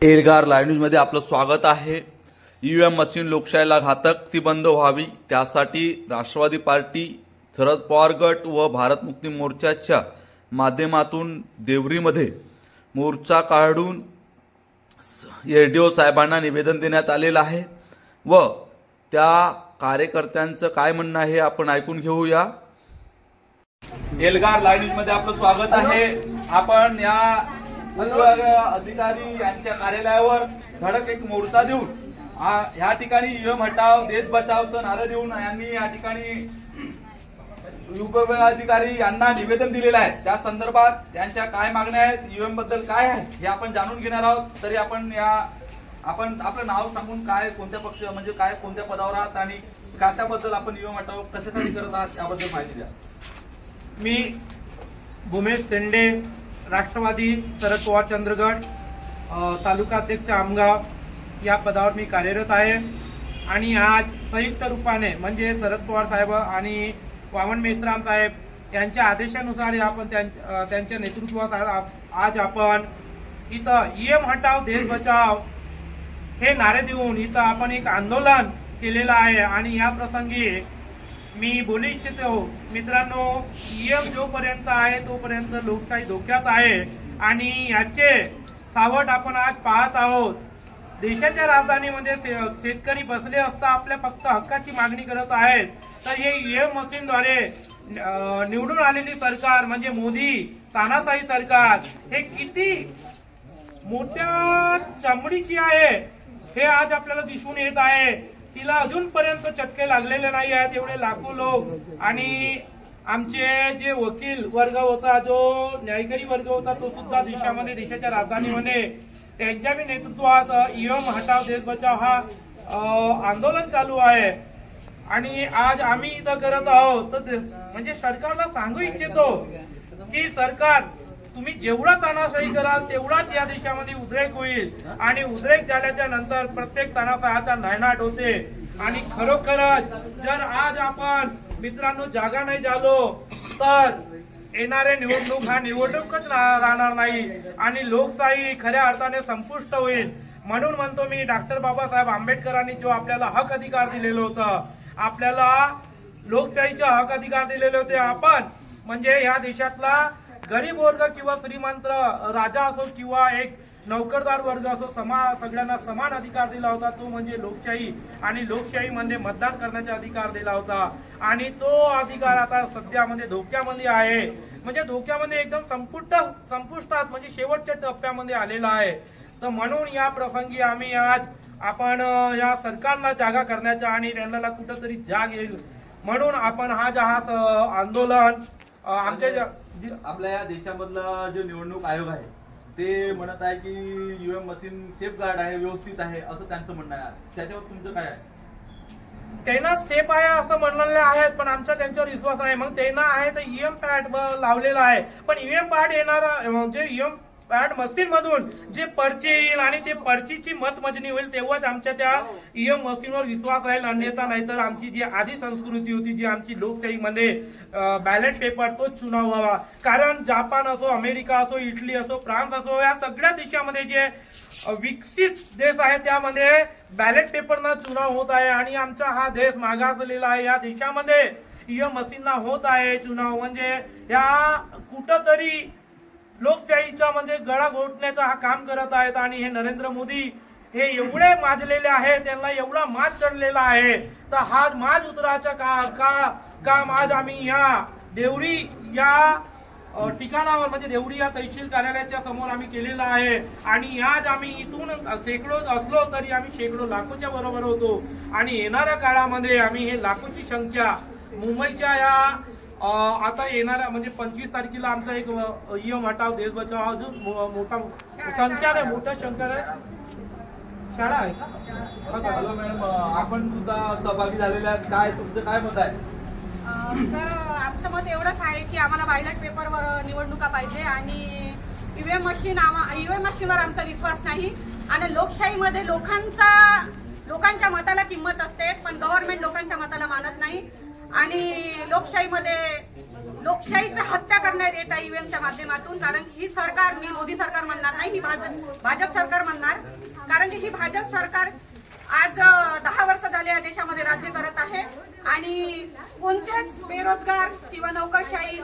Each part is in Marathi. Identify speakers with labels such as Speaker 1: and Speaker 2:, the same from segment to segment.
Speaker 1: एल्गार लाईव्ह न्यूजमध्ये आपलं स्वागत आहे। ईव्हीएम मशीन लोकशाहीला घातक, ती बंद व्हावी त्यासाठी राष्ट्रवादी पार्टी, शरद पवार गट व भारत मुक्ती मोर्चाच्या माध्यमातून देवरीमध्ये मोर्चा काढून एसडीओ साहेबांना निवेदन देण्यात आलेलं आहे व त्या कार्यकर्त्यांचं काय म्हणणं आहे आपण ऐकून घेऊया। एल्गार लाईव्ह न्यूजमध्ये आपलं स्वागत आहे। आपण या अधिकारी यांच्या कार्यालयावर धडक एक मोर्चा देऊन या ठिकाणी ईव्हीएम हटाव देश बचावचं नारा देऊन यांनी या ठिकाणी अधिकारी यांना निवेदन दिलेलं आहे। त्या संदर्भात त्यांच्या काय मागण्या आहेत, ईव्हीएम बद्दल काय आहे हे आपण जाणून घेणार आहोत। तरी आपण आपलं नाव सांगून काय कोणत्या पक्ष म्हणजे काय कोणत्या पदावर आहात आणि कशाबद्दल आपण ईव्हीएम हटाव कशासाठी करत आहात याबद्दल माहिती द्या।
Speaker 2: मी भूमेश सेंडे, राष्ट्रवादी शरद पवार चंद्रगड तालुका अध्यक्ष आमगाव या पदावर मी कार्यरत आहे आणि आज संयुक्त रूपाने म्हणजे शरद पवार साहेब आणि वामन मेश्राम साहेब यांच्या आदेशानुसार आपण त्यांच्या नेतृत्वात आज आपण इथं ईव्हीएम हटाव देश बचाव हे नारे देऊन इथं आपण एक आंदोलन केलेलं आहे आणि या प्रसंगी मी बोलू इच्छितो मित्रांनो, ईव्हीएम जोपर्यंत आहे तोपर्यंत लोकशाही धोक्यात आहे आणि याचे सावट आपण आज पाहत आहोत। देशाच्या राजधानीमध्ये शेतकरी बसले असता आपल्या फक्त हक्काची मागणी करत आहेत, तर हे ईव्हीएम मशीनद्वारे निवडून आलेली सरकार म्हणजे मोदी तानाशाही सरकार हे किती मोठ्या चमडीची आहे हे आज आपल्याला दिसून येत आहे। तिला अजूनपर्यंत चटके लागलेले नाही आहेत एवढे लाखो लोक आणि आमचे जे वकील वर्ग होता, जो न्यायकारी वर्ग होता, तो सुद्धा देशाच्या राजधानीमध्ये त्यांच्या बी नेतृत्वात ईव्हीएम हटाव देश बचाव हा आंदोलन चालू आहे आणि आज आम्ही इथं करत आहोत। तर म्हणजे सरकारला सांगू इच्छितो की सरकार तुम्ही जेवढा तानाशाही कराल तेवढाच या देशामध्ये उद्रेक होईल आणि उद्रेक झाल्याच्या नंतर प्रत्येक तानाशाहाचा नायनाट होते आणि खरोखरच जर आज आपण मित्रांनो जागा नाही झालो तर येणारे निवडणूक हा निवडणूकच राहणार नाही आणि लोकशाही खऱ्या अर्थाने संपुष्ट होईल। म्हणून म्हणतो मी डॉक्टर बाबासाहेब आंबेडकरांनी जो आपल्याला हक अधिकार दिलेलं होतं, आपल्याला लोकशाहीचा हक अधिकार दिलेले होते, आपण म्हणजे या देशातला गरीब वर्ग किंवा श्रीमंत राजा असो किंवा एक नोकरदार वर्ग असो सगळ्यांना समान अधिकार दिला होता, तो म्हणजे लोकशाही आणि लोकशाहीमध्ये मतदान करण्याचा अधिकार दिला होता आणि तो अधिकार आता सध्यामध्ये धोक्यामध्ये आहे, म्हणजे धोक्यामध्ये एकदम संपुष्टात म्हणजे शेवटच्या टप्प्यामध्ये आलेला आहे। तर म्हणून या प्रसंगी आम्ही आज आपण या सरकारला जागा करण्याचा आणि त्यांना कुठेतरी जाग येईल म्हणून आपण हा जहाज आंदोलन
Speaker 1: आपल्या या देशामधला जो निवडणूक आयोग आहे ते म्हणत आहे की ईव्हीएम मशीन सेफ गार्ड आहे, व्यवस्थित आहे असं त्यांचं म्हणणं आहे। त्याच्यावर तुमचं काय आहे?
Speaker 2: त्यांना सेफ आहे असं म्हणलेले आहेत पण आमचा त्यांच्यावर विश्वास नाही। मग त्यांना आहे तर ईव्हीएम पॅड लावलेला आहे पण ईव्हीएम पॅड येणारा म्हणजे ईव्हीएम पॅड मशीन मधून जे पर्ची येईल आणि ते पर्चीची मतमोजणी होईल तेव्हाच आमच्या त्या ईव्हीएम मशीनवर विश्वास राहील, अन्यथा नाही तर आमची जी आधी संस्कृती होती जी आमची लोकशाहीमध्ये बॅलेट पेपर तोच चुनाव व्हावा। कारण जपान असो, अमेरिका असो, इटली असो, फ्रान्स असो या सगळ्या देशामध्ये जे विकसित देश आहे त्यामध्ये बॅलेट पेपरना चुनाव होत आहे आणि आमचा हा देश मागासलेला आहे। या देशामध्ये ईव्हीएम मशीनना होत आहे चुनाव, म्हणजे या कुठंतरी लोकशाहीचा म्हणजे गळा घोटण्याचा हा काम करत आहेत आणि हे नरेंद्र मोदी हे एवढे माजलेले आहे, त्यांना एवढा माज चढलेला आहे, तर हा माज उतराचा काम आज आम्ही या देवरी या ठिकाणावर म्हणजे देवरी या तहसील कार्यालयाच्या समोर आम्ही केलेला आहे आणि आज आम्ही इथून शेकडो असलो तरी आम्ही शेकडो लाखोच्या बरोबर होतो आणि येणाऱ्या काळामध्ये आम्ही हे लाखोची संख्या मुंबईच्या या आता येणाऱ्या म्हणजे 25 तारखेला आमचा एक ईव्हीएम हटाव देश बचाव अजून मोठ्या संख्याने शाळा आहे का?
Speaker 1: हॅलो मॅडम, आपण सुद्धा सहभागी झालेले आहेत, काय तुमचं काय मत आहे?
Speaker 3: सर आमचं मत एवढंच आहे की आम्हाला बॅलेट पेपरवर निवडणुका पाहिजे आणि ईव्हीएम मशीनवर आमचा विश्वास नाही आणि लोकशाहीमध्ये लोकांच्या मताला किंमत असते पण गव्हर्नमेंट लोकांच्या मताला मानत नाही आणि लोकशाहीमध्ये लोकशाहीची हत्या करण्यात येत आहे ईव्हीएमच्या माध्यमातून. कारण की ही सरकार, मी मोदी सरकार म्हणणार नाही, ही भाजप सरकार म्हणणार. कारण की ही भाजप सरकार आज 10 वर्ष झाले या देशामध्ये राज्य करत आहे आणि कोणत्याच बेरोजगार किंवा नोकरशाही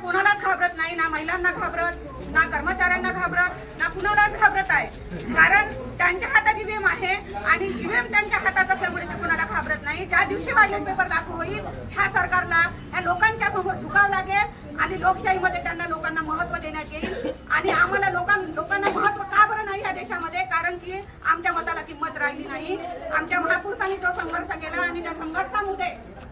Speaker 3: कोणालाच घाबरत नाही, ना महिलांना घाबरत, ना कर्मचाऱ्यांना घाबरत, ना कुणालाच घाबरत आहे. कारण त्यांच्या हातात ईव्हीएम आहे आणि ईव्हीएम त्यांच्या हातात असल्यामुळे ते कुणाला घाबरत नाही. ज्या दिवशी बॅलेट पेपर लागू होईल ह्या सरकारला ह्या लोकांच्या समोर झुकावं लागेल आणि लोकशाहीमध्ये त्यांना लोकांना महत्व देण्यात येईल. आणि आम्हाला लोकांना महत्व का बरं नाही या देशामध्ये? कारण की आमच्या मताला किंमत राहिली नाही. आमच्या महापुरुषांनी जो संघर्ष केला आणि त्या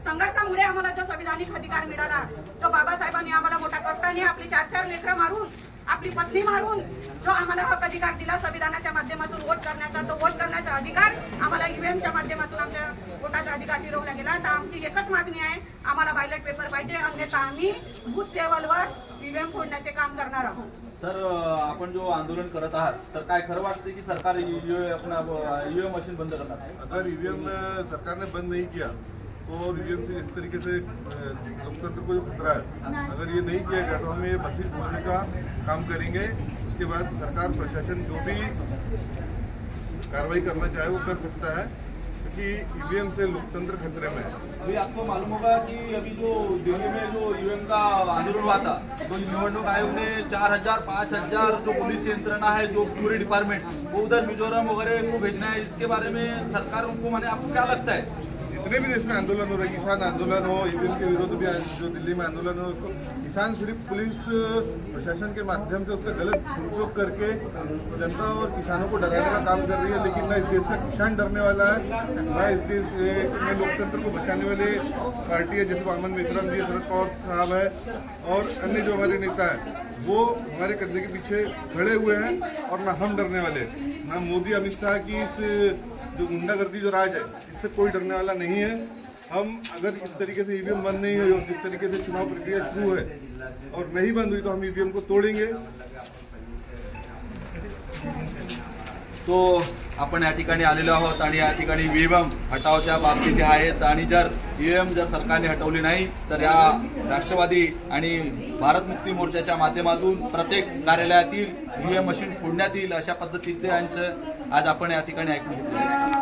Speaker 3: संघर्षामुळे आम्हाला जो संविधानिक अधिकार मिळाला, जो बाबासाहेबांनी आम्हाला मोठ्या कष्टाने आपली 4 लेकरं मारून, आपली पत्नी मारून जो आम्हाला हक अधिकार दिला संविधानाच्या माध्यमातून वोट करण्याचा, तो वोट करण्याचा अधिकार आम्हाला ईव्हीएमच्या माध्यमातून आमच्या वोटाचा अधिकार मिळवला गेला. तर आमची एकच मागणी आहे, आम्हाला बॅलेट पेपर पाहिजे, अन्यथा आम्ही बूथ लेवलवर ईव्हीएम फोडण्याचे काम करणार आहोत.
Speaker 1: तर आपण जो आंदोलन करत आहात, तर काय खरं वाटतं की सरकार ईव्हीएम मशीन बंद करणार?
Speaker 4: अगर ईवीएम सरकार ने बंद नहीं किया तो ईवीएम से इस तरीके से लोकतंत्र को जो खतरा है, अगर ये नहीं किया गया तो हम ये मशीन खोलने का काम करेंगे. उसके बाद सरकार प्रशासन जो भी कार्रवाई करना चाहे वो कर सकता है, क्योंकि ईवीएम से लोकतंत्र खतरे में है.
Speaker 1: अभी आपको मालूम होगा कि अभी जो दिल्ली में जो ईवीएम का आंदोलन हुआ था, तो निवडणूक आयोग ने 4000 5000 जो पुलिस यंत्रणा है, जो पूरी डिपार्टमेंट, वो उधर मिजोरम वगैरह को भेजना है. इसके बारे में सरकार उनको माने आपको क्या लगता है?
Speaker 4: जितने भी देश में आंदोलन हो रहे, किसान आंदोलन हो, ईवीएम के विरोध भी जो दिल्ली में आंदोलन हो, उसको किसान सिर्फ पुलिस प्रशासन के माध्यम से उसका गलत उपयोग करके जनता और किसानों को डराने का काम कर रही है. लेकिन न इस देश का किसान डरने वाला है, न इस देश में लोकतंत्र को बचाने वाले पार्टी है जैसे वामन मित्रम जी, शरद पवार साहब है और अन्य जो हमारे नेता हैं, वो हमारे कंधे के पीछे खड़े हुए हैं. और न हम डरने वाले, न मोदी अमित शाह की इस जो गुंडागर्दी जो राज है, इससे कोई डरने वाला नहीं है. हम अगर इस तरीके से ईवीएम बंद नहीं हुई और जिस तरीके से चुनाव प्रक्रिया शुरू है और नहीं बंद हुई तो हम ईवीएम को तोड़ेंगे.
Speaker 1: तो आपण या ठिकाणी आलेलो आहोत आणि या ठिकाणी ईव्हीएम हटावच्या बाबतीत आहेत. आणि जर ईव्हीएम जर सरकारने हटवली नाही तर या राष्ट्रवादी आणि भारत मुक्ती मोर्चाच्या माध्यमातून प्रत्येक कार्यालयातील ईव्हीएम मशीन फोडण्यात येईल, अशा पद्धतीचे यांचं आज आपण या ठिकाणी ऐकून घेतलं.